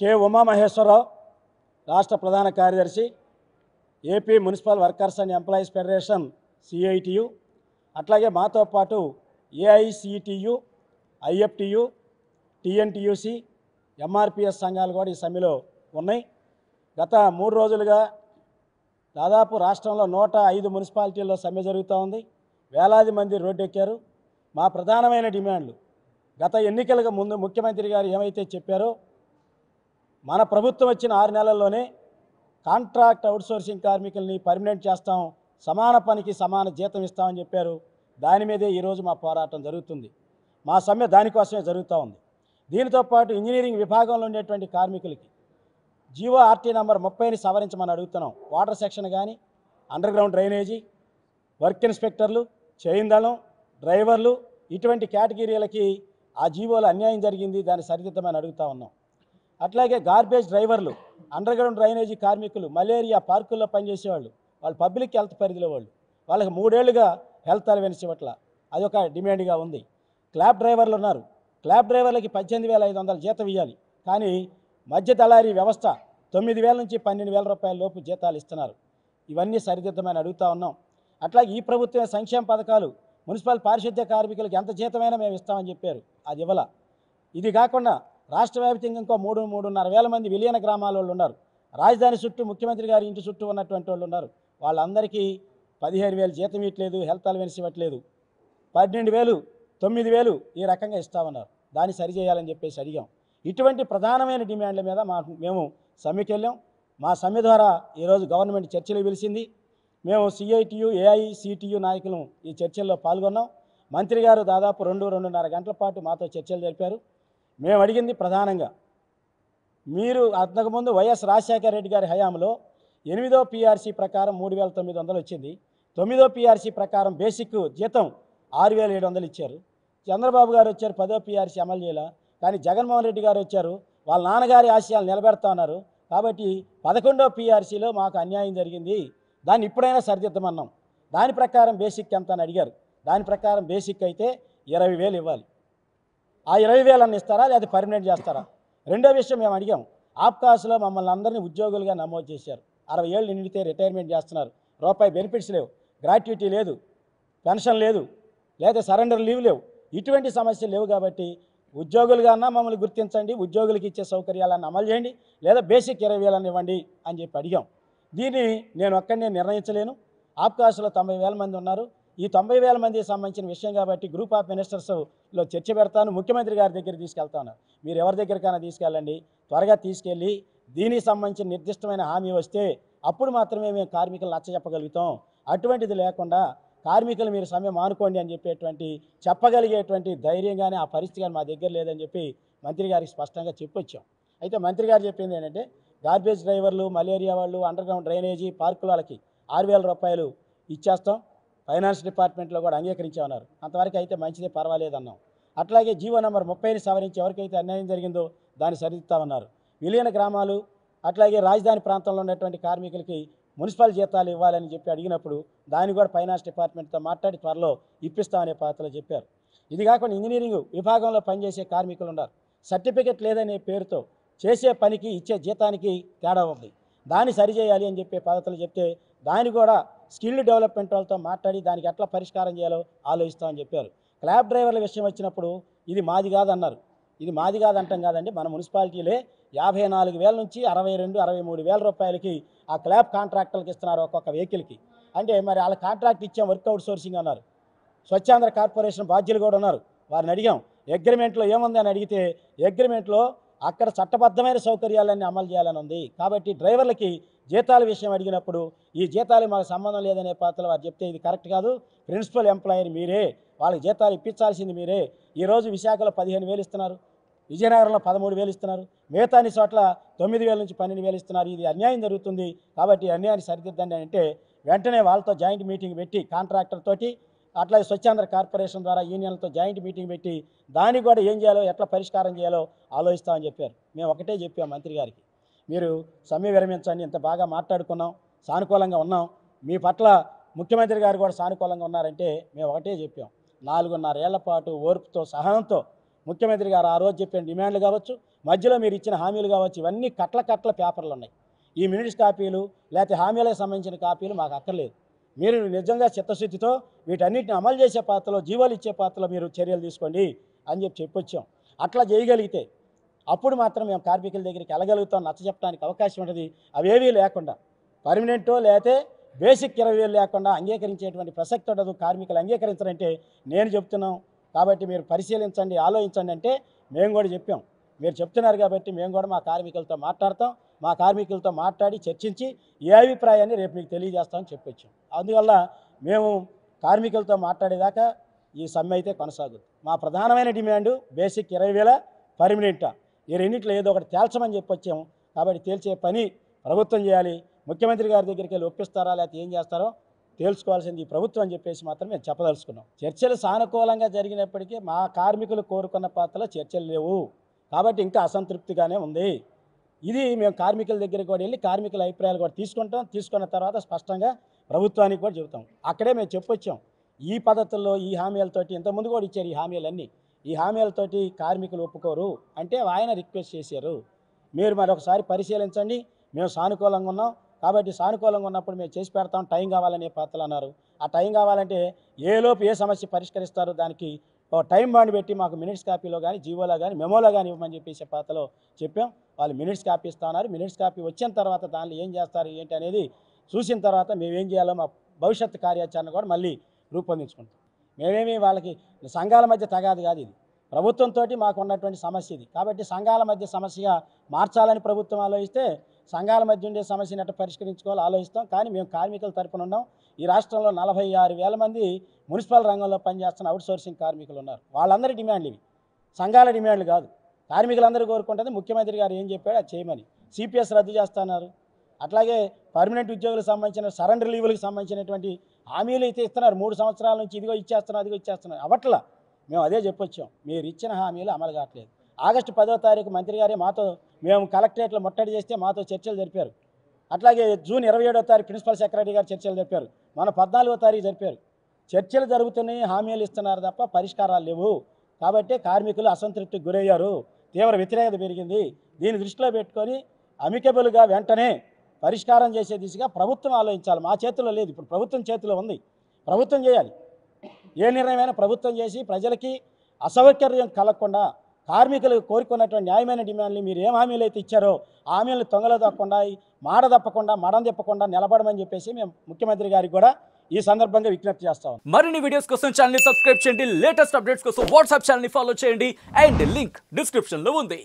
K Umamaheswararao, రాష్ట్ర ప్రధాన కార్యదర్శి, AP municipal workers and employees federation CITU, అట్లాగే మాతో పాటు ఏఐసిటియు, ఐఎఫ్టియు, టిఎన్టీయూసి, ఎంఆర్పిఎస్ సంఘాలు కూడా ఈ సమ్మెలో ఉన్నాయి. గత 3 రోజులుగా దాదాపు రాష్ట్రంలో 105 మున్సిపాలిటీల్లో సమ్మె జరుగుతూ ఉంది. వేలాది మంది రోడ్డెక్కారు. మా ప్రధానమైన డిమాండ్లు గత ఎన్నికలకు ముందు ముఖ్యమంత్రి గారు ఏమైతే చెప్పారో, మన ప్రభుత్వం వచ్చిన 6 నెలల్లోనే కాంట్రాక్ట్ అవుట్సోర్సింగ్ కార్మికుల్ని పర్మనెంట్ చేస్తాం, సమాన పనికి సమాన జీతం ఇస్తామని చెప్పారు. దాని మీదే ఈరోజు మా పోరాటం జరుగుతుంది. మా సమ్మె దానికోసమే జరుగుతూ ఉంది. దీనితో పాటు ఇంజనీరింగ్ విభాగంలో ఉండేటువంటి కార్మికులకి జీవో ఆర్టీ నంబర్ 30ని సవరించమని అడుగుతున్నాం. వాటర్ సెక్షన్ కానీ, అండర్ గ్రౌండ్ డ్రైనేజీ, వర్క్ ఇన్స్పెక్టర్లు, చైన్ దళం, డ్రైవర్లు, ఇటువంటి కేటగిరీలకి ఆ జీవోలో అన్యాయం జరిగింది, దాన్ని సరిదిద్దమని అడుగుతూ ఉన్నాం. అట్లాగే గార్బేజ్ డ్రైవర్లు, అండర్ గ్రౌండ్ డ్రైనేజీ కార్మికులు, మలేరియా పార్కుల్లో పనిచేసేవాళ్ళు, వాళ్ళు పబ్లిక్ హెల్త్ పరిధిలో వాళ్ళకి 3 ఏళ్లుగా హెల్త్ అలవెన్స్ ఇవ్వట్ల, అదొక డిమాండ్గా ఉంది. క్లాబ్ డ్రైవర్లు ఉన్నారు. క్లాబ్ డ్రైవర్లకి 18,500 జీతం ఇవ్వాలి, కానీ మధ్య దళారీ వ్యవస్థ 9,000 నుంచి 12,000 రూపాయల లోపు జీతాలు ఇస్తున్నారు. ఇవన్నీ సరిదిద్దమని అడుగుతూ ఉన్నాం. అట్లాగే ఈ ప్రభుత్వమే సంక్షేమ పథకాలు మున్సిపల్ పారిశుద్ధ్య కార్మికులకు ఎంత జీతమైనా మేము ఇస్తామని చెప్పారు, అది ఇవ్వాల. ఇది కాకుండా రాష్ట్ర వ్యాప్తంగా ఇంకో 3-3.5 వేల మంది విలీన గ్రామాల వాళ్ళు ఉన్నారు. రాజధాని చుట్టూ ముఖ్యమంత్రి గారి ఇంటి చుట్టూ ఉన్నటువంటి వాళ్ళు ఉన్నారు. వాళ్ళందరికీ 15,000 జీతం ఇవ్వట్లేదు, హెల్త్ అలవెన్స్ ఇవ్వట్లేదు. 12,000, 9,000 ఈ రకంగా ఇస్తామన్నారు. దాన్ని సరిచేయాలని చెప్పేసి అడిగాం. ఇటువంటి ప్రధానమైన డిమాండ్ల మీద మేము సమ్మెకి వెళ్ళాం. మా సమ్మె ద్వారా ఈరోజు గవర్నమెంట్ చర్చలు పిలిచింది. మేము సిఐటియు, ఏఐసిటియు నాయకులు ఈ చర్చల్లో పాల్గొన్నాం. మంత్రి గారు దాదాపు 2-2.5 గంటల పాటు మాతో చర్చలు జరిపారు. మేము అడిగింది ప్రధానంగా, మీరు అంతకుముందు వైఎస్ రాజశేఖర రెడ్డి గారి హయాంలో 8వ పిఆర్సీ ప్రకారం 3,900 వచ్చింది. 9వ పిఆర్సీ ప్రకారం బేసిక్ జీతం 6,700 ఇచ్చారు. చంద్రబాబు గారు వచ్చారు, 10వ పిఆర్సీ అమలు చేయాల. కానీ జగన్మోహన్ రెడ్డి గారు వచ్చారు, వాళ్ళ నాన్నగారి ఆశయాలు నిలబెడతా ఉన్నారు. కాబట్టి 11వ పిఆర్సీలో మాకు అన్యాయం జరిగింది, దాన్ని ఇప్పుడైనా సరిదిద్దమన్నాం. దాని ప్రకారం బేసిక్ ఎంత అని అడిగారు. దాని ప్రకారం బేసిక్ అయితే 20,000 ఇవ్వాలి. ఆ 20,000 ఇస్తారా, లేదా పర్మనెంట్ చేస్తారా? రెండో విషయం మేము అడిగాం. ఆప్కాస్లో మమ్మల్ని అందరినీ ఉద్యోగులుగా నమోదు చేశారు. 60 ఏళ్ళు నిండితే రిటైర్మెంట్ చేస్తున్నారు. రూపాయి బెనిఫిట్స్ లేవు, గ్రాట్యుటీ లేదు, పెన్షన్ లేదు, లేదా సరెండర్ లీవ్ లేవు. ఇటువంటి సమస్యలు లేవు. కాబట్టి ఉద్యోగులుగా మమ్మల్ని గుర్తించండి, ఉద్యోగులకు ఇచ్చే సౌకర్యాలను అమలు చేయండి, లేదా బేసిక్ 20,000 ఇవ్వండి అని చెప్పి అడిగాం. దీన్ని నేను ఒక్కడినే నిర్ణయించలేను. ఆప్కాస్లో 90,000 మంది ఉన్నారు. ఈ 90,000 మందికి సంబంధించిన విషయం కాబట్టి గ్రూప్ ఆఫ్ మినిస్టర్స్లో చర్చ పెడతాను, ముఖ్యమంత్రి గారి దగ్గర తీసుకెళ్తాను. మీరు ఎవరి దగ్గరికైనా తీసుకెళ్ళండి, త్వరగా తీసుకెళ్ళి దీనికి సంబంధించిన నిర్దిష్టమైన హామీ వస్తే అప్పుడు మాత్రమే మేము కార్మికులు నచ్చజెప్పగలుగుతాం. అటువంటిది లేకుండా కార్మికులు మీరు సమ్మె మానుకోండి అని చెప్పగలిగేటువంటి ధైర్యం కానీ ఆ పరిస్థితి కానీ మా దగ్గర లేదని చెప్పి మంత్రి గారికి స్పష్టంగా చెప్పొచ్చాం. అయితే మంత్రి గారు చెప్పింది ఏంటంటే, గార్బేజ్ డ్రైవర్లు, మలేరియా వాళ్ళు, అండర్ గ్రౌండ్ డ్రైనేజీ పార్కుల వాళ్ళకి 6,000 రూపాయలు ఇచ్చేస్తాం, ఫైనాన్స్ డిపార్ట్మెంట్లో కూడా అంగీకరించామన్నారు. అంతవరకు అయితే మంచిదే, పర్వాలేదన్నాం. అట్లాగే జీవో నెంబర్ 30ని సవరించి ఎవరికైతే అన్యాయం జరిగిందో దాన్ని సరిదిద్దామన్నారు. విలీన గ్రామాలు, అట్లాగే రాజధాని ప్రాంతంలో ఉన్నటువంటి కార్మికులకి మున్సిపల్ జీతాలు ఇవ్వాలని చెప్పి అడిగినప్పుడు దాన్ని కూడా ఫైనాన్స్ డిపార్ట్మెంట్తో మాట్లాడి త్వరలో ఇప్పిస్తామనే పాత్రలో చెప్పారు. ఇది కాకుండా ఇంజనీరింగ్ విభాగంలో పనిచేసే కార్మికులు ఉన్నారు. సర్టిఫికెట్ లేదనే పేరుతో చేసే పనికి ఇచ్చే జీతానికి తేడా ఉంది. దాన్ని సరిచేయాలి అని చెప్పే పద్ధతులు చెప్తే దాన్ని కూడా స్కిల్ డెవలప్మెంట్ వాళ్ళతో మాట్లాడి దానికి ఎట్లా పరిష్కారం చేయాలో ఆలోచిస్తామని చెప్పారు. క్లాబ్ డ్రైవర్ల విషయం వచ్చినప్పుడు ఇది మాది కాదన్నారు. ఇది మాది కాదంటాం కాదండి, మన మున్సిపాలిటీలే 54,000 నుంచి 62-63,000 రూపాయలకి ఆ క్లాబ్ కాంట్రాక్టర్లకు ఇస్తున్నారు ఒక్కొక్క వెహికల్కి. అంటే మరి వాళ్ళ కాంట్రాక్ట్ ఇచ్చాం, వర్క్ అవుట్ సోర్సింగ్ అన్నారు. స్వచ్ఛాంధ్ర కార్పొరేషన్ బాధ్యులు కూడా ఉన్నారు. వారిని అడిగాం అగ్రిమెంట్లో ఏముంది అని అడిగితే, అగ్రిమెంట్లో అక్కడ చట్టబద్ధమైన సౌకర్యాలన్నీ అమలు చేయాలని ఉంది. కాబట్టి డ్రైవర్లకి జీతాల విషయం అడిగినప్పుడు ఈ జీతాలు మాకు సంబంధం లేదనే పాత్రలో వారు చెప్తే ఇది కరెక్ట్ కాదు, ప్రిన్సిపల్ ఎంప్లాయర్ మీరే, వాళ్ళకి జీతాలు ఇప్పించాల్సింది మీరే. ఈరోజు విశాఖలో 15,000 ఇస్తున్నారు, విజయనగరంలో 13,000 ఇస్తున్నారు, మిగతా అన్ని చోట్ల 9,000 నుంచి 12,000 ఇస్తున్నారు. ఇది అన్యాయం జరుగుతుంది, కాబట్టి అన్యాయాన్ని సరిదిద్దండి అంటే వెంటనే వాళ్ళతో జాయింట్ మీటింగ్ పెట్టి కాంట్రాక్టర్ తోటి, అట్లాగే స్వచ్ఛాంధ్ర కార్పొరేషన్ ద్వారా యూనియన్లతో జాయింట్ మీటింగ్ పెట్టి దానికి కూడా ఏం చేయాలో, ఎట్లా పరిష్కారం చేయాలో ఆలోచిస్తామని చెప్పారు. మేము ఒకటే చెప్పాం మంత్రి గారికి, మీరు సమ్మె విరమించండి, ఇంత బాగా మాట్లాడుకున్నాం, సానుకూలంగా ఉన్నాం, మీ పట్ల ముఖ్యమంత్రి గారు కూడా సానుకూలంగా ఉన్నారంటే మేము ఒకటే చెప్పాం. 4.5 ఏళ్ల పాటు ఓర్పుతో, సహనంతో ముఖ్యమంత్రి గారు ఆ రోజు చెప్పిన డిమాండ్లు కావచ్చు, మధ్యలో మీరు ఇచ్చిన హామీలు కావచ్చు, ఇవన్నీ కట్ల పేపర్లు ఉన్నాయి. ఈ మినిట్స్ కాపీలు లేకపోతే హామీలకు సంబంధించిన కాపీలు మాకు అక్కర్లేదు. మీరు నిజంగా చిత్తశుద్ధితో వీటన్నిటిని అమలు చేసే పాత్రలో, జీవోలు ఇచ్చే పాత్రలో మీరు చర్యలు తీసుకోండి అని చెప్పొచ్చాం. అట్లా చేయగలిగితే అప్పుడు మాత్రం మేము కార్మికుల దగ్గరికి వెళ్ళగలుగుతాం, నచ్చజెప్పడానికి అవకాశం ఉంటుంది. అవేవీ లేకుండా పర్మనెంటో లేకపోతే బేసిక్ 20,000 లేకుండా అంగీకరించేటువంటి ప్రసక్తి ఉండదు. కార్మికులు అంగీకరించారంటే నేను చెప్తున్నాం కాబట్టి మీరు పరిశీలించండి, ఆలోచించండి అంటే మేము కూడా చెప్పాం. మీరు చెప్తున్నారు కాబట్టి మేము కూడా మా కార్మికులతో మాట్లాడతాం. మా కార్మికులతో మాట్లాడి చర్చించి ఏ అభిప్రాయాన్ని రేపు మీకు తెలియజేస్తామని చెప్పొచ్చాం. అందువల్ల మేము కార్మికులతో మాట్లాడేదాకా ఈ సమ్మె అయితే కొనసాగుతుంది. మా ప్రధానమైన డిమాండు బేసిక్ 20,000 పర్మనెంటా, ఈ రెండింటిలో ఏదో ఒకటి తేల్చమని చెప్పొచ్చాము. కాబట్టి తేల్చే పని ప్రభుత్వం చేయాలి. ముఖ్యమంత్రి గారి దగ్గరికి వెళ్ళి ఒప్పిస్తారా లేకపోతే ఏం చేస్తారో తేల్చుకోవాల్సింది ఈ ప్రభుత్వం అని చెప్పేసి మాత్రం మేము చెప్పదలుచుకున్నాం. చర్చలు సానుకూలంగా జరిగినప్పటికీ మా కార్మికులు కోరుకున్న పాత్రలో చర్చలు లేవు కాబట్టి ఇంకా అసంతృప్తిగానే ఉంది. ఇది మేము కార్మికుల దగ్గరికి కూడా వెళ్ళి కార్మికుల అభిప్రాయాలు కూడా తీసుకుంటాం. తీసుకున్న తర్వాత స్పష్టంగా ప్రభుత్వానికి కూడా చెబుతాం. అక్కడే మేము చెప్పొచ్చాం, ఈ పద్ధతుల్లో ఈ హామీలతోటి ఇంతకుముందు కూడా ఇచ్చారు. ఈ హామీలన్నీ ఈ హామీలతోటి కార్మికులు ఒప్పుకోరు అంటే ఆయన రిక్వెస్ట్ చేశారు. మీరు మరొకసారి పరిశీలించండి, మేము సానుకూలంగా ఉన్నాం కాబట్టి సానుకూలంగా ఉన్నప్పుడు మేము చేసి పెడతాం, టైం కావాలనే పాత్రలు అన్నారు. ఆ టైం కావాలంటే ఏలోపు ఏ సమస్య పరిష్కరిస్తారో దానికి టైం బాండ్ పెట్టి మాకు మినిట్స్ కాపీలో కానీ జీవోలో కానీ మెమోలో కానీ ఇవ్వమని చెప్పేసి పాత్రలో చెప్పాం. వాళ్ళు మినిట్స్ కాపీ ఇస్తున్నారు. మినిట్స్ కాపీ వచ్చిన తర్వాత దానిలో ఏం చేస్తారు ఏంటి అనేది చూసిన తర్వాత మేమేం చేయాలో మా భవిష్యత్తు కార్యాచరణ కూడా మళ్ళీ రూపొందించుకుంటాం. మేమేమి వాళ్ళకి సంఘాల మధ్య తగాదు కాదు, ఇది ప్రభుత్వంతో మాకు ఉన్నటువంటి సమస్య ఇది. కాబట్టి సంఘాల మధ్య సమస్యగా మార్చాలని ప్రభుత్వం ఆలోచిస్తే సంఘాల మధ్య ఉండే సమస్యను ఎట్లా పరిష్కరించుకోవాలో ఆలోచిస్తాం. కానీ మేము కార్మికుల తరపున ఉన్నాం. ఈ రాష్ట్రంలో 46,000 మంది మున్సిపల్ రంగంలో పనిచేస్తున్న అవుట్సోర్సింగ్ కార్మికులు ఉన్నారు. వాళ్ళందరి డిమాండ్లు ఇవి, సంఘాల డిమాండ్లు కాదు. కార్మికులందరూ కోరుకుంటుంది ముఖ్యమంత్రి గారు ఏం చెప్పాడో అది చేయమని. సిపిఎస్ రద్దు చేస్తున్నారు. అట్లాగే పర్మనెంట్ ఉద్యోగులకు సంబంధించిన సరెండర్ లీవులకు సంబంధించినటువంటి హామీలు అయితే ఇస్తున్నారు. 3 సంవత్సరాల నుంచి ఇదిగో ఇచ్చేస్తున్నారు, అదిగో ఇచ్చేస్తున్నారు. అవట్లా మేము అదే చెప్పొచ్చాం, మీరు ఇచ్చిన హామీలు అమలు కావట్లేదు. ఆగస్టు 10వ తారీఖు మంత్రి గారే మాతో, మేము కలెక్టరేట్లో ముట్టడి చేస్తే మాతో చర్చలు జరిపారు. అట్లాగే జూన్ 27వ తారీఖు ప్రిన్సిపల్ సెక్రటరీ గారు చర్చలు జరిపారు. మన 14వ తారీఖు జరిపారు. చర్చలు జరుగుతున్నాయి, హామీలు ఇస్తున్నారు తప్ప పరిష్కారాలు లేవు. కాబట్టి కార్మికులు అసంతృప్తికి గురయ్యారు, తీవ్ర వ్యతిరేకత పెరిగింది. దీన్ని దృష్టిలో పెట్టుకొని అమికబుల్గా వెంటనే పరిష్కారం చేసే దిశగా ప్రభుత్వం ఆలోచించాలి. మా చేతిలో లేదు, ఇప్పుడు ప్రభుత్వం చేతిలో ఉంది. ప్రభుత్వం చేయాలి. ఏ నిర్ణయమైనా ప్రభుత్వం చేసి ప్రజలకి అసౌకర్యం కలగకుండా కార్మికులు కోరుకున్నటువంటి న్యాయమైన డిమాండ్లు మీరు ఏం హామీలు అయితే ఇచ్చారో ఆ హామీలను తొంగలో తప్పకుండా, మాట తప్పకుండా, మడం తిప్పకుండా నిలబడమని చెప్పేసి మేము ముఖ్యమంత్రి గారికి కూడా ఈ సందర్భంగా విజ్ఞప్తి చేస్తాం. మరిన్ని వీడియోస్ కోసం ఛానల్ ని సబ్స్క్రైబ్ చేయండి, లేటెస్ట్ అప్డేట్స్ కోసం వాట్సాప్ ఛానల్ ని ఫాలో చేయండి అండ్ లింక్ డిస్క్రిప్షన్ లో ఉంది.